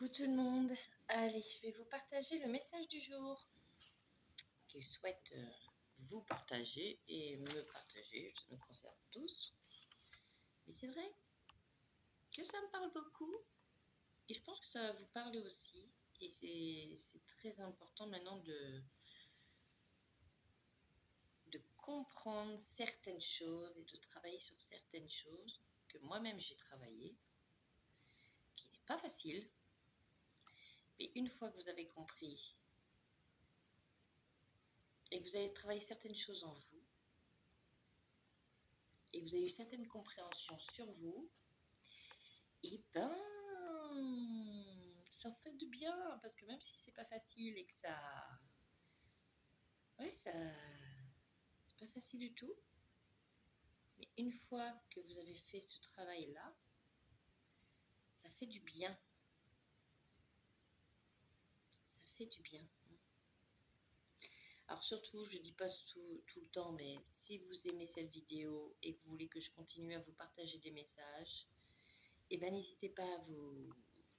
Coucou tout le monde, allez, je vais vous partager le message du jour que je souhaite vous partager et me partager, ça nous concerne tous. Mais c'est vrai que ça me parle beaucoup et je pense que ça va vous parler aussi. Et c'est très important maintenant de comprendre certaines choses et de travailler sur certaines choses que moi-même j'ai travaillé, qui n'est pas facile. Mais une fois que vous avez compris et que vous avez travaillé certaines choses en vous, et que vous avez eu certaines compréhensions sur vous, et ben ça en fait du bien, parce que même si c'est pas facile et que ça, c'est pas facile du tout, mais une fois que vous avez fait ce travail-là, ça fait du bien. Ça fait du bien. Alors surtout, je dis pas tout le temps, mais si vous aimez cette vidéo et que vous voulez que je continue à vous partager des messages, et ben n'hésitez pas à vous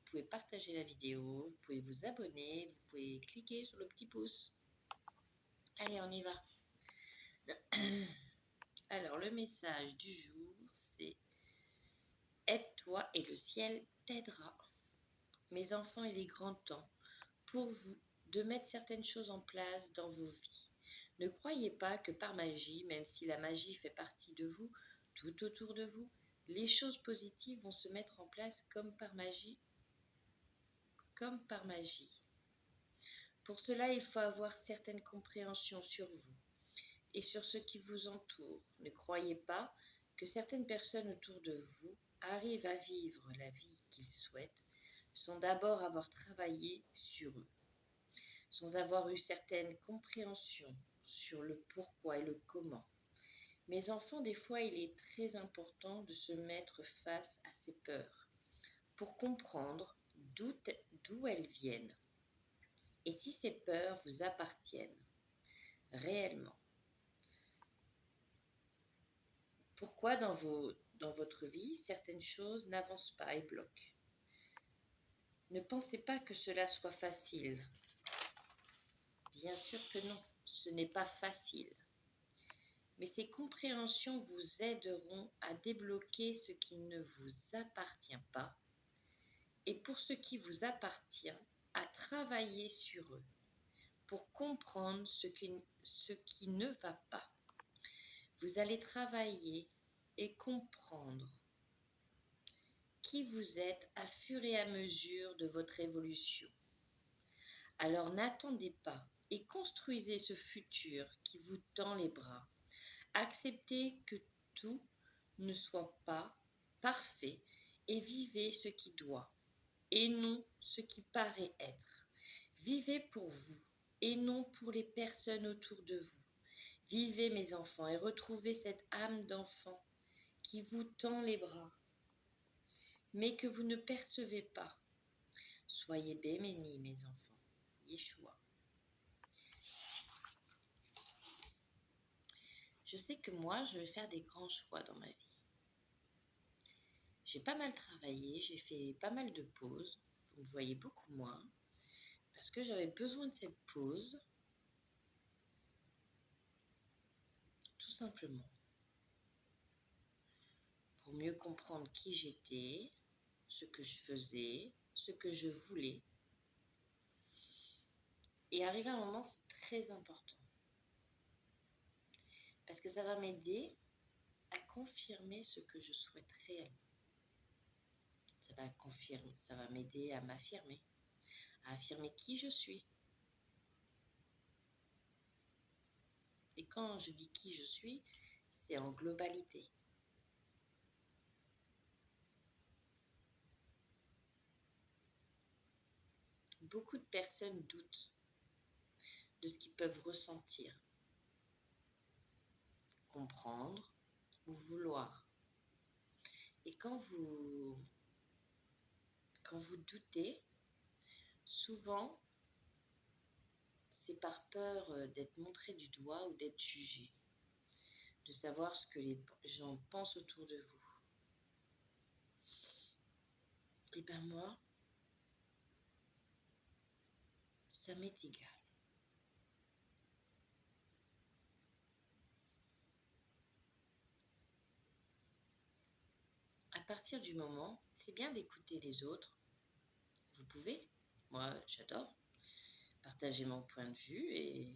pouvez partager la vidéo, vous pouvez vous abonner, vous pouvez cliquer sur le petit pouce. Allez, on y va. Alors, le message du jour, c'est « Aide-toi et le ciel t'aidera ». Mes enfants, il est grand temps pour vous de mettre certaines choses en place dans vos vies. Ne croyez pas que par magie, même si la magie fait partie de vous, tout autour de vous, les choses positives vont se mettre en place comme par magie. Pour cela, il faut avoir certaines compréhensions sur vous et sur ce qui vous entoure. Ne croyez pas que certaines personnes autour de vous arrivent à vivre la vie qu'ils souhaitent sans d'abord avoir travaillé sur eux, sans avoir eu certaines compréhensions sur le pourquoi et le comment. Mes enfants, des fois, il est très important de se mettre face à ces peurs pour comprendre d'où elles viennent et si ces peurs vous appartiennent réellement. Pourquoi dans votre vie, certaines choses n'avancent pas et bloquent. Ne pensez pas que cela soit facile. Bien sûr que non, ce n'est pas facile. Mais ces compréhensions vous aideront à débloquer ce qui ne vous appartient pas et pour ce qui vous appartient, à travailler sur eux pour comprendre ce qui ne va pas. Vous allez travailler et comprendre qui vous êtes à fur et à mesure de votre évolution. Alors n'attendez pas et construisez ce futur qui vous tend les bras. Acceptez que tout ne soit pas parfait et vivez ce qui doit et non ce qui paraît être. Vivez pour vous et non pour les personnes autour de vous. Vivez, mes enfants, et retrouvez cette âme d'enfant qui vous tend les bras, mais que vous ne percevez pas. Soyez bénis, mes enfants. Yeshua. Je sais que moi, je vais faire des grands choix dans ma vie. J'ai pas mal travaillé, j'ai fait pas mal de pauses. Vous me voyez beaucoup moins, parce que j'avais besoin de cette pause, tout simplement, pour mieux comprendre qui j'étais, ce que je faisais, ce que je voulais. Et arrivé à un moment, c'est très important. Parce que ça va m'aider à confirmer ce que je souhaite réellement. Ça va m'aider à m'affirmer, à affirmer qui je suis. Et quand je dis qui je suis, c'est en globalité. Beaucoup de personnes doutent de ce qu'ils peuvent ressentir, comprendre ou vouloir. Et quand vous doutez, souvent, c'est par peur d'être montré du doigt ou d'être jugé, de savoir ce que les gens pensent autour de vous. Et ben moi, Ça m'est égal. À partir du moment, c'est bien d'écouter les autres. Vous pouvez. Moi, j'adore partager mon point de vue et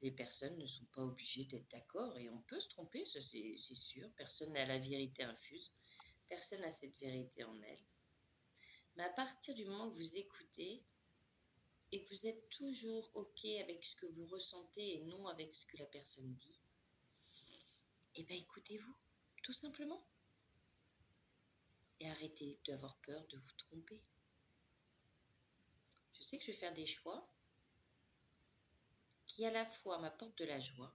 les personnes ne sont pas obligées d'être d'accord et on peut se tromper, ça c'est sûr. Personne n'a la vérité infuse. Personne n'a cette vérité en elle. Mais à partir du moment que vous écoutez et que vous êtes toujours OK avec ce que vous ressentez et non avec ce que la personne dit, eh bien écoutez-vous, tout simplement. Et arrêtez d'avoir peur de vous tromper. Je sais que je vais faire des choix qui à la fois m'apportent de la joie,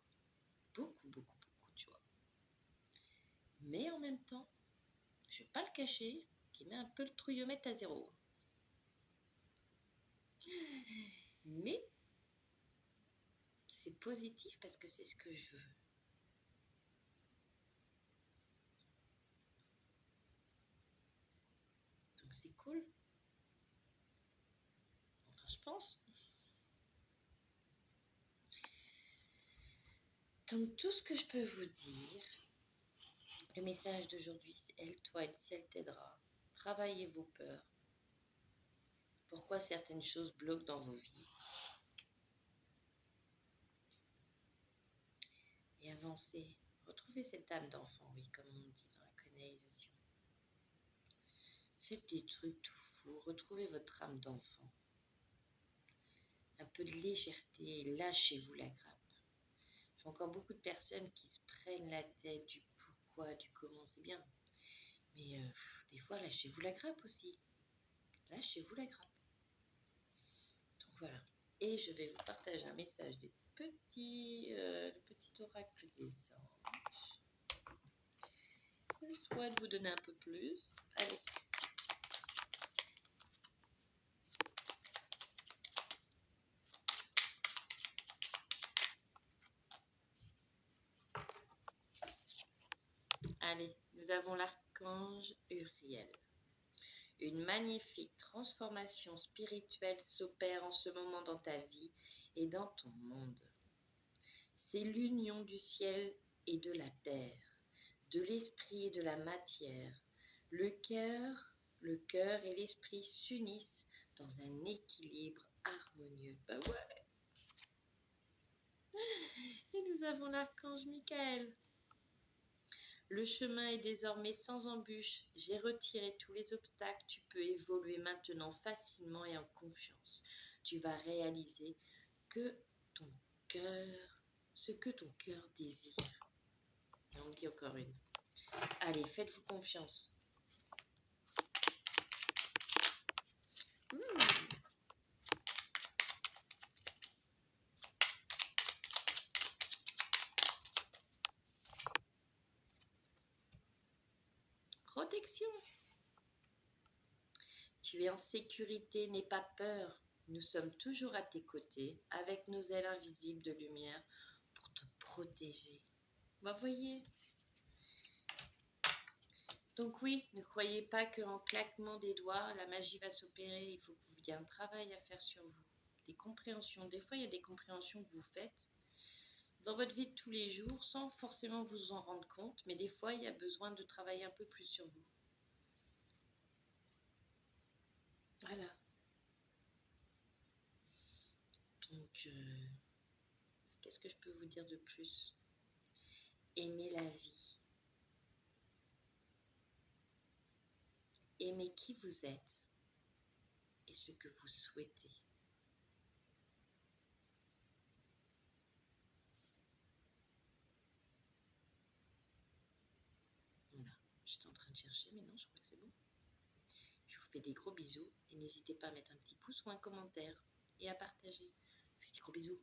beaucoup de joie, mais en même temps, je ne vais pas le cacher, qui met un peu le trouillomètre à zéro. Mais c'est positif parce que c'est ce que je veux. Donc c'est cool. Enfin, je pense. Donc tout ce que je peux vous dire, le message d'aujourd'hui, c'est aide-toi, si elle t'aidera. Travaillez vos peurs. Pourquoi certaines choses bloquent dans vos vies. Et avancez. Retrouvez cette âme d'enfant, oui, comme on dit dans la canalisation. Faites des trucs tout fous. Retrouvez votre âme d'enfant. Un peu de légèreté, lâchez-vous la grappe. J'ai encore beaucoup de personnes qui se prennent la tête du pourquoi, du comment, c'est bien. Mais des fois, lâchez-vous la grappe aussi. Lâchez-vous la grappe. Donc voilà. Et je vais vous partager un message des le petit oracle des anges. Je souhaite vous donner un peu plus. Allez. Allez, nous avons l'archange Uriel. Une magnifique transformation spirituelle s'opère en ce moment dans ta vie et dans ton monde. C'est l'union du ciel et de la terre, de l'esprit et de la matière. Le cœur et l'esprit s'unissent dans un équilibre harmonieux. Bah ouais. Et nous avons l'archange Michael. Le chemin est désormais sans embûches. J'ai retiré tous les obstacles. Tu peux évoluer maintenant facilement et en confiance. Tu vas réaliser ce que ton cœur désire. Et on dit encore une. Allez, faites-vous confiance. Protection. Tu es en sécurité, n'aie pas peur. Nous sommes toujours à tes côtés, avec nos ailes invisibles de lumière, pour te protéger. Vous voyez ? Donc oui, ne croyez pas qu'en claquement des doigts, la magie va s'opérer. Il y a un travail à faire sur vous. Des compréhensions. Des fois, il y a des compréhensions que vous faites dans votre vie de tous les jours sans forcément vous en rendre compte. Mais des fois, il y a besoin de travailler un peu plus sur vous. Voilà. Donc, qu'est-ce que je peux vous dire de plus ? Aimez la vie. Aimez qui vous êtes et ce que vous souhaitez. Voilà, j'étais en train de chercher, mais non, je crois que c'est bon. Je vous fais des gros bisous et n'hésitez pas à mettre un petit pouce ou un commentaire et à partager. Je vous fais des gros bisous.